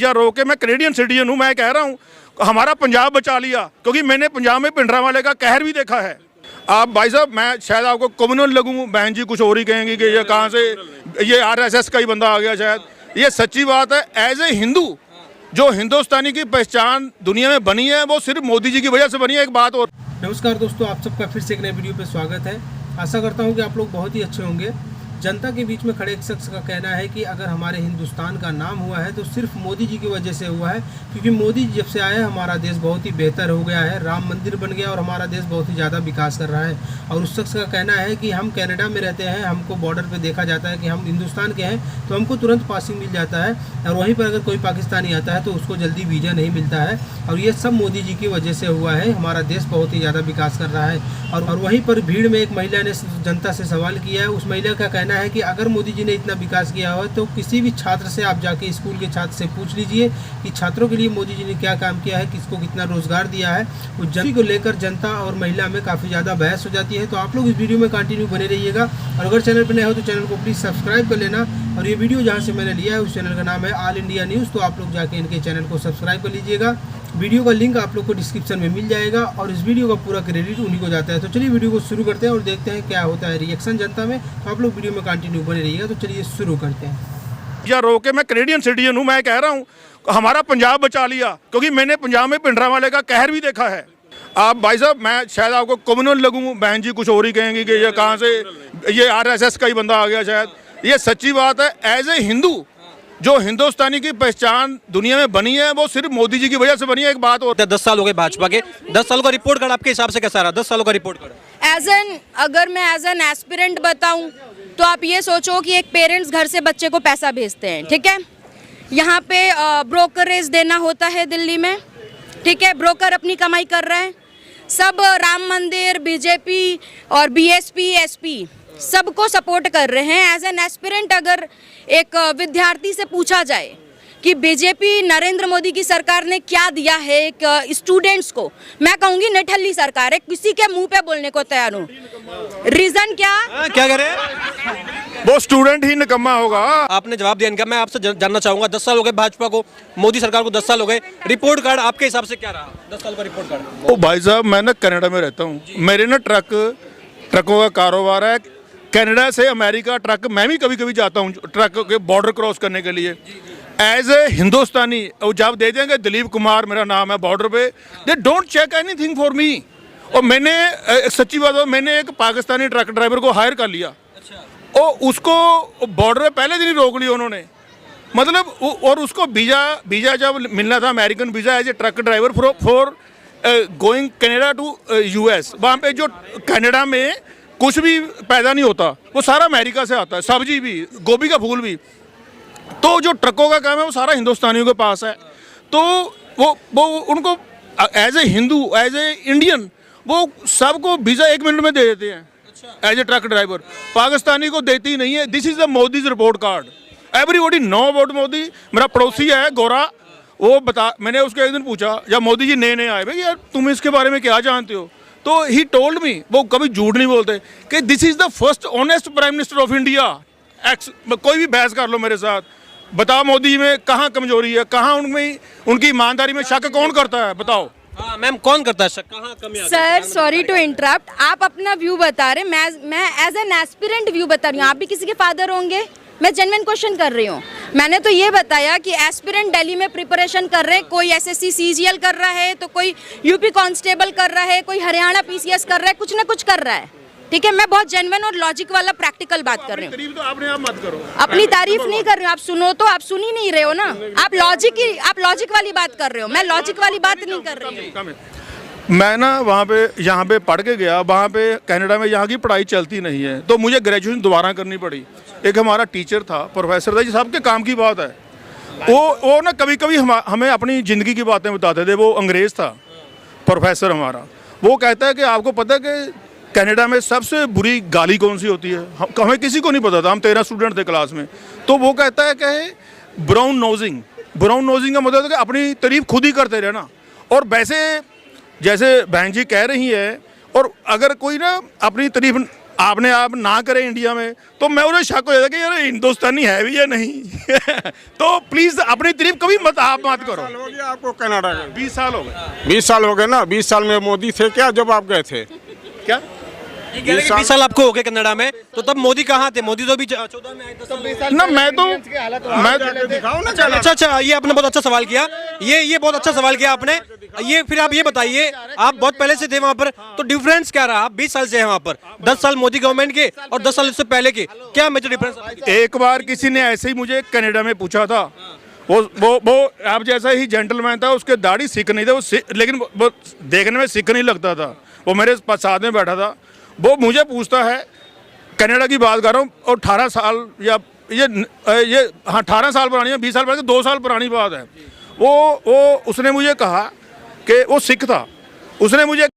या रोके, मैं कैनेडियन सिटीजन हूँ, मैं कह रहा हूँ हमारा पंजाब बचा लिया, क्योंकि मैंने पंजाब में भिंडरांवाले का कहर भी देखा है। आप भाई साहब, मैं शायद आपको कम्युनल लगूँ, बहन जी कुछ और ही कहेंगी कि ये कहाँ से, ये RSS का ही बंदा आ गया शायद। ये सच्ची बात है। एज ए हिंदू, जो हिंदुस्तानी की पहचान दुनिया में बनी है वो सिर्फ मोदी जी की वजह से बनी है। एक बात और। नमस्कार दोस्तों, आप सबका फिर से एक नए वीडियो पे स्वागत है। आशा करता हूँ कि आप लोग बहुत ही अच्छे होंगे। जनता के बीच में खड़े एक शख्स का कहना है कि अगर हमारे हिंदुस्तान का नाम हुआ है तो सिर्फ मोदी जी की वजह से हुआ है, क्योंकि मोदी जी जब से आए हमारा देश बहुत ही बेहतर हो गया है, राम मंदिर बन गया और हमारा देश बहुत ही ज़्यादा विकास कर रहा है। और उस शख्स का कहना है कि हम कनाडा में रहते हैं, हमको बॉर्डर पे देखा जाता है कि हम हिंदुस्तान के हैं तो हमको तुरंत पासिंग मिल जाता है, और वहीं पर अगर कोई पाकिस्तानी आता है तो उसको जल्दी वीज़ा नहीं मिलता है। और ये सब मोदी जी की वजह से हुआ है, हमारा देश बहुत ही ज़्यादा विकास कर रहा है। और वहीं पर भीड़ में एक महिला ने जनता से सवाल किया है। उस महिला का कहना है कि अगर मोदी जी ने इतना विकास किया हो तो किसी भी छात्र से आप जाके स्कूल के छात्र से पूछ लीजिए कि छात्रों के लिए मोदी जी ने क्या काम किया है, किसको कितना रोजगार दिया है। उस जनता को लेकर जनता और महिला में काफ़ी ज़्यादा बहस हो जाती है। तो आप लोग इस वीडियो में कंटिन्यू बने रहिएगा, और अगर चैनल पर नए हो तो चैनल को प्लीज़ सब्सक्राइब कर लेना। और ये वीडियो जहाँ से मैंने लिया है उस चैनल का नाम है ऑल इंडिया न्यूज़, तो आप लोग जाके इनके चैनल को सब्सक्राइब कर लीजिएगा। वीडियो का लिंक आप लोग को डिस्क्रिप्शन में मिल जाएगा, और इस वीडियो का पूरा क्रेडिट उन्हीं को जाता है। तो चलिए वीडियो को शुरू करते हैं और देखते हैं क्या होता है रिएक्शन जनता में। तो आप लोग वीडियो में कंटिन्यू बने रहिएगा। तो चलिए शुरू करते हैं। या रोके, मैं कैनेडियन सिटीजन हूँ, मैं कह रहा हूँ हमारा पंजाब बचा लिया, क्योंकि मैंने पंजाब में भिंडरांवाले का कहर भी देखा है। आप भाई साहब, मैं शायद आपको कम्युनल लगूँ, बहन जी कुछ और ही कहेंगी कि ये कहाँ से, ये RSS का ही बंदा आ गया शायद। ये सच्ची बात है। एज ए हिंदू, जो हिंदुस्तानी की पहचान दुनिया में बनी है वो सिर्फ मोदी जी की वजह से बनी है। एक बात और। 10 साल हो गए भाजपा के, 10 सालों का रिपोर्ट कार्ड आपके हिसाब से कैसा रहा? 10 सालों का रिपोर्ट कार्ड अगर मैं एज एन एस्पिरेंट बताऊं तो आप ये सोचो कि एक पेरेंट्स घर से बच्चे को पैसा भेजते हैं, ठीक है। यहाँ पे ब्रोकरेज देना होता है दिल्ली में, ठीक है। ब्रोकर अपनी कमाई कर रहे हैं, सब राम मंदिर, बीजेपी और BSP SP सबको सपोर्ट कर रहे हैं। एज एन एस्पिरेंट अगर एक विद्यार्थी से पूछा जाए कि बीजेपी नरेंद्र मोदी की सरकार ने क्या दिया है एक स्टूडेंट्स को, मैं कहूँगी निठल्ली सरकार है, किसी के मुंह पे बोलने को तैयार हूँ। रीजन क्या करे? वो स्टूडेंट ही निकम्मा होगा। आपने जवाब दिया इनका। मैं आपसे जानना चाहूंगा, 10 साल हो गए भाजपा को, मोदी सरकार को 10 साल हो गए, रिपोर्ट कार्ड आपके हिसाब से क्या रहा? 10 साल का रिपोर्ट कार्ड। ओ भाई साहब, मैं ना कनाडा में रहता हूँ, मेरे ना ट्रकों का कारोबार है। कनाडा से अमेरिका ट्रक, मैं भी कभी कभी जाता हूँ ट्रक के बॉर्डर क्रॉस करने के लिए। एज ए हिंदुस्तानी, जब दे देंगे दिलीप कुमार मेरा नाम है बॉर्डर पे, they don't check anything for me. और मैंने सच्ची बात है, मैंने एक पाकिस्तानी ट्रक ड्राइवर को हायर कर लिया, और उसको बॉर्डर पे पहले दिन ही रोक लिया उन्होंने, मतलब। और उसको वीज़ा जब मिलना था, American visa as a truck driver for going Canada to US, वहाँ पे जो कनाडा में कुछ भी पैदा नहीं होता, वो सारा अमेरिका से आता है, सब्जी भी, गोभी का फूल भी। तो जो ट्रकों का काम है वो सारा हिंदुस्तानियों के पास है। तो वो उनको as a Hindu, as a Indian, वो सबको वीज़ा 1 मिनट में दे देते हैं as a truck driver. Pakistani को देती ही नहीं है। This is the Modi's report card. Everybody know about Modi. मेरा पड़ोसी है गोरा, वो बता, मैंने उसको एक दिन पूछा जब मोदी जी नए आए, भाई यार तुम इसके बारे में क्या जानते हो? तो ही टोल्ड मी, वो कभी झूठ नहीं बोलते, कि this is the first honest prime minister of India. कोई भी बहस कर लो मेरे साथ, बताओ मोदी जी में कहाँ कमजोरी है, कहाँ उनमें, उनकी ईमानदारी में शक कौन करता है? बताओ। हाँ मैम, कौन करता है शक? कहाँ कमी आ गई? सर सॉरी टू इंटरप्ट, आप अपना व्यू बता रहे, मैं एज एन एस्पिरेंट व्यू बता रही हूँ। आप भी किसी के फादर होंगे, मैं जेन्युइन क्वेश्चन कर रही हूँ। मैंने तो ये बताया कि एस्पिरेंट दिल्ली में प्रिपरेशन कर रहे हैं, कोई SSC CGL कर रहा है, तो कोई UP कांस्टेबल कर रहा है, कोई हरियाणा PCS कर रहा है, कुछ ना कुछ कर रहा है, ठीक है। मैं बहुत जेन्युइन और लॉजिक वाला प्रैक्टिकल बात कर रही हूँ। तो आपने आप मत करो, अपनी तारीफ नहीं कर रही हूँ, आप सुनो तो, आप सुन ही नहीं रहे हो ना। आप लॉजिक वाली बात कर रहे हो, मैं लॉजिक वाली बात नहीं कर रही हूँ। मैं ना वहाँ पे, यहाँ पे पढ़ के गया, वहाँ पे कनाडा में यहाँ की पढ़ाई चलती नहीं है, तो मुझे ग्रेजुएशन दोबारा करनी पड़ी। एक हमारा टीचर था, प्रोफेसर था, ये सबके काम की बात है। वो ना कभी कभी हमें अपनी ज़िंदगी की बातें बताते थे। वो अंग्रेज़ था प्रोफेसर हमारा। वो कहता है कि आपको पता है कि कनाडा में सबसे बुरी गाली कौन सी होती है? हमें किसी को नहीं पता था, हम 13 स्टूडेंट थे क्लास में। तो वो कहता है कि ब्राउन नोजिंग। ब्राउन नोजिंग का मतलब है कि अपनी तारीफ खुद ही करते रहना। और वैसे जैसे बहन जी कह रही है, और अगर कोई ना अपनी तारीफ आपने आप ना करें इंडिया में तो मैं उन्हें शक हो जाता कि यार हिंदुस्तानी है भी या नहीं तो प्लीज अपनी तारीफ कभी मत आप मत करो। साल हो गया आपको कनाडा गए? 20 साल हो गए। 20 साल हो गए ना। 20 साल में मोदी थे क्या जब आप गए थे? क्या 20 साल आपको हो गए कनाडा में, तो तब मोदी कहाँ थे? मोदी तो भी 14 में आए, 10 साल में। ना मैं दिखाओ ना अच्छा, ये आपने बहुत अच्छा सवाल किया। ये बहुत अच्छा सवाल किया आपने। ये फिर आप ये बताइए, आप बहुत पहले से थे वहाँ पर, तो डिफरेंस क्या रहा? आप 20 साल से हैं वहाँ पर, 10 साल मोदी गवर्नमेंट के और 10 साल उससे पहले के, क्या मेजर डिफरेंस? एक बार किसी ने ऐसे ही मुझे कनाडा में पूछा था, वो आप जैसा ही जेंटलमैन था, उसके दाढ़ी सिख नहीं थे लेकिन वो देखने में सिख नहीं लगता था। वो मेरे साथ में बैठा था, वो मुझे पूछता है, कनाडा की बात कर रहा हूँ, और 18 साल या ये हाँ 18 साल पुरानी है, 20 साल पुरानी, 2 साल पुरानी बात है। वो उसने मुझे कहा कि वो सिख था, उसने मुझे